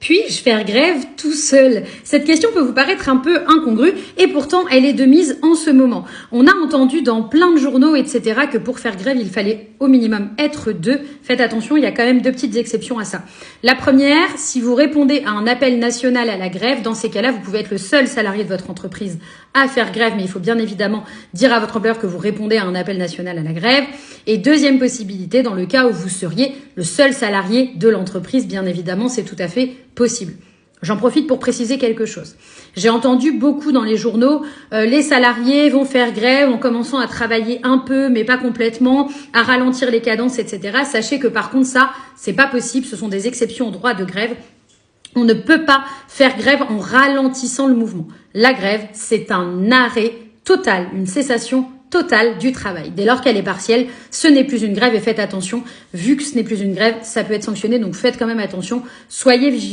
Puis-je faire grève tout seul? Cette question peut vous paraître un peu incongrue et pourtant elle est de mise en ce moment. On a entendu dans plein de journaux, etc. que pour faire grève, il fallait au minimum être 2. Faites attention, il y a quand même 2 petites exceptions à ça. La première, si vous répondez à un appel national à la grève, dans ces cas-là, vous pouvez être le seul salarié de votre entreprise à faire grève, mais il faut bien évidemment dire à votre employeur que vous répondez à un appel national à la grève. Et deuxième possibilité, dans le cas où vous seriez le seul salarié de l'entreprise, bien évidemment, c'est tout à fait possible. J'en profite pour préciser quelque chose. J'ai entendu beaucoup dans les journaux, les salariés vont faire grève en commençant à travailler un peu, mais pas complètement, à ralentir les cadences, etc. Sachez que par contre ça, c'est pas possible, ce sont des exceptions au droit de grève. On ne peut pas faire grève en ralentissant le mouvement. La grève, c'est un arrêt total, une cessation totale du travail. Dès lors qu'elle est partielle, ce n'est plus une grève et faites attention. Vu que ce n'est plus une grève, ça peut être sanctionné, donc faites quand même attention. Soyez vigilants.